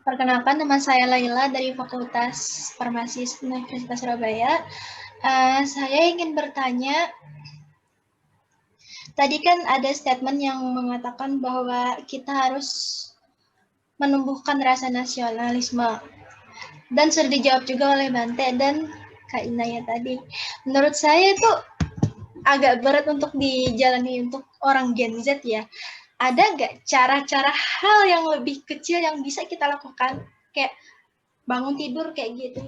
Perkenalkan, nama saya Laila dari Fakultas Farmasi Universitas Surabaya. Saya ingin bertanya, tadi kan ada statement yang mengatakan bahwa kita harus menumbuhkan rasa nasionalisme. Dan sudah dijawab juga oleh Bante dan Kak Inaya tadi. Menurut saya itu agak berat untuk dijalani untuk orang Gen Z ya. Ada nggak cara-cara hal yang lebih kecil yang bisa kita lakukan? Kayak bangun tidur kayak gitu.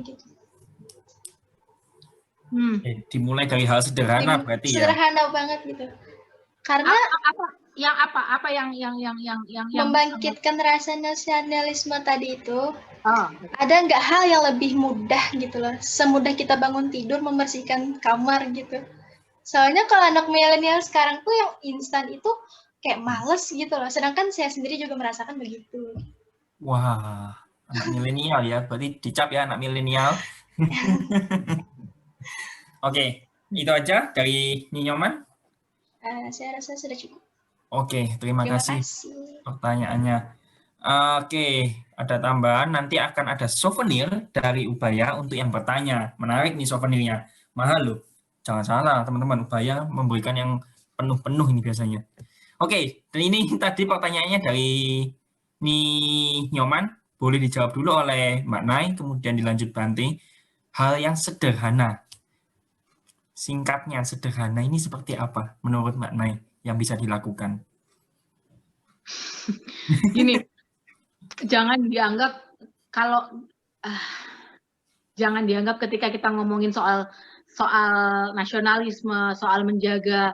Dimulai dari hal sederhana berarti ya. Sederhana banget gitu. Karena apa yang membangkitkan rasa nasionalisme tadi itu. Oh. Ada nggak hal yang lebih mudah gitu loh, semudah kita bangun tidur membersihkan kamar gitu. Soalnya kalau anak milenial sekarang tuh yang instan itu kayak males gitu loh, sedangkan saya sendiri juga merasakan begitu. Wah, anak milenial ya, berarti dicap ya anak milenial. Oke, itu aja dari Nyoman. Saya rasa sudah cukup. Oke, terima kasih pertanyaannya. Oke, ada tambahan, nanti akan ada souvenir dari Ubaya untuk yang bertanya. Menarik nih souvenirnya, mahal loh. Jangan salah teman-teman, Ubaya memberikan yang penuh-penuh ini biasanya. Oke, dan ini tadi pertanyaannya dari Nyoman, boleh dijawab dulu oleh Mbak Nai, kemudian dilanjut Bante. Hal yang sederhana, singkatnya sederhana ini seperti apa menurut Mbak Nai yang bisa dilakukan? Gini, jangan dianggap ketika kita ngomongin soal nasionalisme, soal menjaga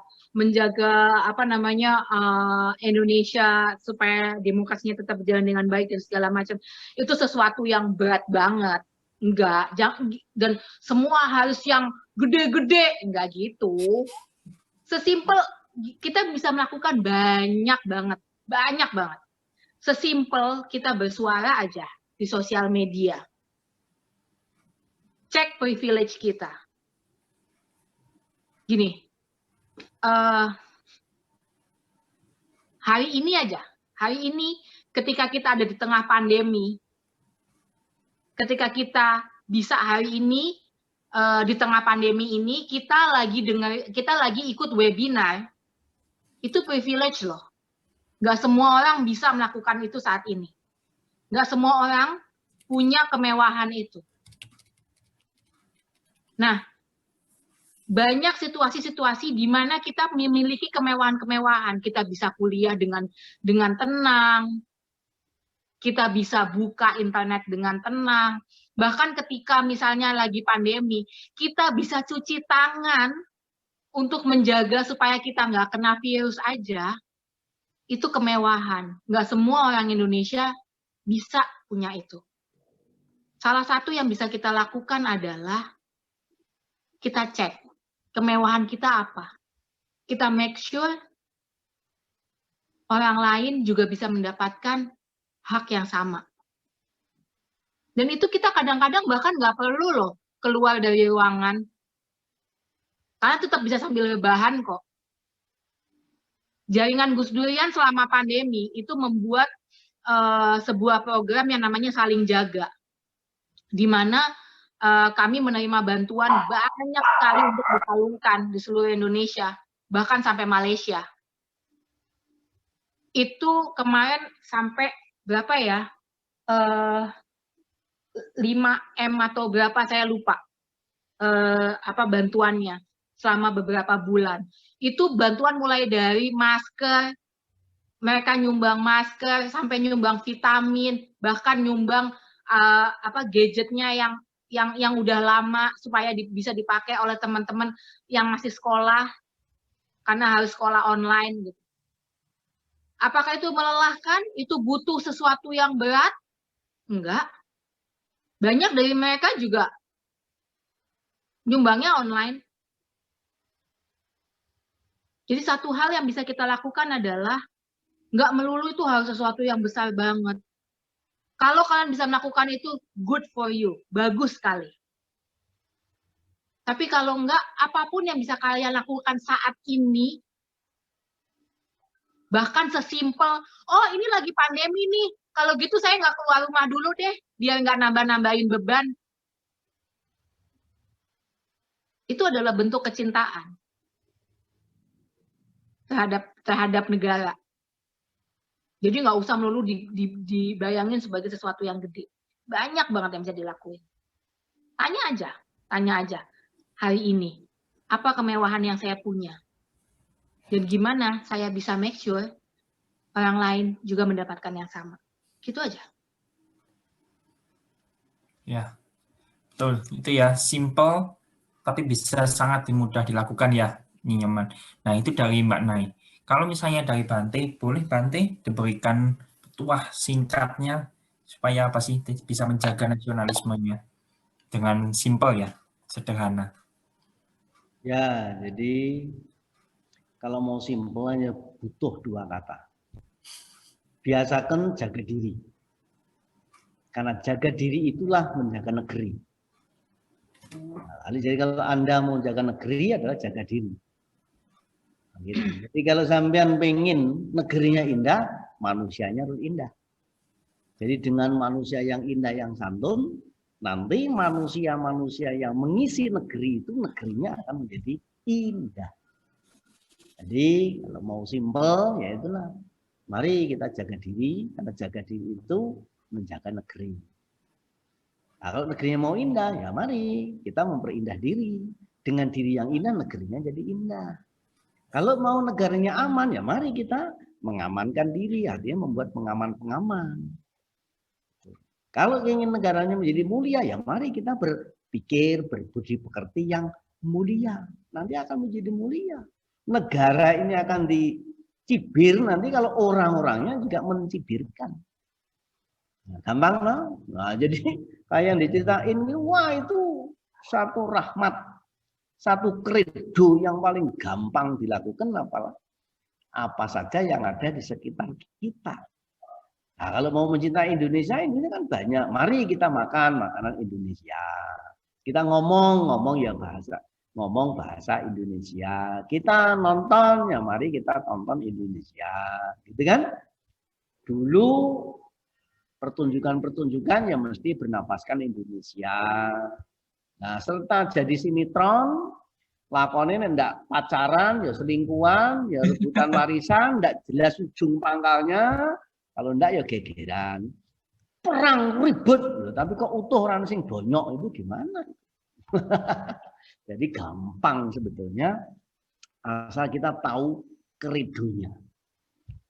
Indonesia supaya demokrasinya tetap berjalan dengan baik dan segala macam, itu sesuatu yang berat banget. Enggak, dan semua harus yang gede-gede, enggak gitu. Sesimpel kita bisa melakukan banyak banget. Sesimpel kita bersuara aja di sosial media. Cek privilege kita. Gini, hari ini ketika kita ada di tengah pandemi, ketika kita bisa hari ini di tengah pandemi ini kita lagi ikut webinar, itu privilege loh. Nggak semua orang bisa melakukan itu saat ini. Nggak semua orang punya kemewahan itu. Nah, banyak situasi-situasi di mana kita memiliki kemewahan-kemewahan. Kita bisa kuliah dengan tenang, kita bisa buka internet dengan tenang. Bahkan ketika misalnya lagi pandemi, kita bisa cuci tangan untuk menjaga supaya kita nggak kena virus aja. Itu kemewahan. Nggak semua orang Indonesia bisa punya itu. Salah satu yang bisa kita lakukan adalah kita cek kemewahan kita apa. Kita make sure orang lain juga bisa mendapatkan hak yang sama. Dan itu kita kadang-kadang bahkan nggak perlu loh keluar dari ruangan. Karena tetap bisa sambil rebahan kok. Jaringan Gus Durian selama pandemi itu membuat sebuah program yang namanya Saling Jaga, di mana kami menerima bantuan banyak sekali untuk disalurkan di seluruh Indonesia, bahkan sampai Malaysia. Itu kemarin sampai berapa ya? 5M atau berapa saya lupa bantuannya selama beberapa bulan. Itu bantuan mulai dari masker, mereka nyumbang masker sampai nyumbang vitamin, bahkan nyumbang gadgetnya yang udah lama supaya bisa dipakai oleh teman-teman yang masih sekolah karena harus sekolah online gitu. Apakah itu melelahkan? Itu butuh sesuatu yang berat? Enggak. Banyak dari mereka juga nyumbangnya online. Jadi satu hal yang bisa kita lakukan adalah nggak melulu itu harus sesuatu yang besar banget. Kalau kalian bisa melakukan itu, good for you, bagus sekali. Tapi kalau enggak, apapun yang bisa kalian lakukan saat ini, bahkan sesimpel, oh ini lagi pandemi nih, kalau gitu saya nggak keluar rumah dulu deh, biar nggak nambah-nambahin beban. Itu adalah bentuk kecintaan terhadap negara. Jadi nggak usah melulu dibayangin sebagai sesuatu yang gede. Banyak banget yang bisa dilakuin. Tanya aja hari ini, apa kemewahan yang saya punya? Dan gimana saya bisa make sure orang lain juga mendapatkan yang sama. Gitu aja. Ya, betul. Itu ya, simple, tapi bisa sangat mudah dilakukan ya, nyaman. Nah, itu dari Mbak Nai. Kalau misalnya dari Bante, boleh Bante diberikan petuah singkatnya supaya apa sih bisa menjaga nasionalismenya dengan simple ya, sederhana. Ya, jadi kalau mau simple hanya butuh 2 kata. Biasakan jaga diri. Karena jaga diri itulah menjaga negeri. Nah, jadi kalau Anda mau jaga negeri adalah jaga diri. Gitu. Jadi kalau sampean pengen negerinya indah, manusianya harus indah. Jadi dengan manusia yang indah, yang santun, nanti manusia-manusia yang mengisi negeri itu, negerinya akan menjadi indah. Jadi kalau mau simple, ya itulah. Mari kita jaga diri, karena jaga diri itu menjaga negeri. Nah, kalau negerinya mau indah, ya mari kita memperindah diri. Dengan diri yang indah, negerinya jadi indah. Kalau mau negaranya aman, ya mari kita mengamankan diri, artinya membuat pengaman-pengaman. Kalau ingin negaranya menjadi mulia, ya mari kita berpikir, berbudi pekerti yang mulia. Nanti akan menjadi mulia. Negara ini akan dicibir nanti kalau orang-orangnya juga mencibirkan. Nah, gampang loh. Nah, jadi kayak yang diceritain, wah itu satu rahmat, satu kredo yang paling gampang dilakukan apa saja yang ada di sekitar kita. Nah, kalau mau mencintai Indonesia, ini kan banyak. Mari kita makan makanan Indonesia. Kita ngomong ya ngomong bahasa Indonesia. Kita nonton, ya mari kita tonton Indonesia. Gitu kan? Dulu pertunjukan-pertunjukan yang mesti bernapaskan Indonesia. Nah, serta jadi sinetron, lakonnya ndak pacaran, ya selingkuhan, ya rebutan warisan, ndak jelas ujung pangkalnya. Kalau ndak ya gegeran. Perang ribut, tapi kok utuh orang sing bonyok itu gimana? Jadi gampang sebetulnya asal kita tahu keridunya.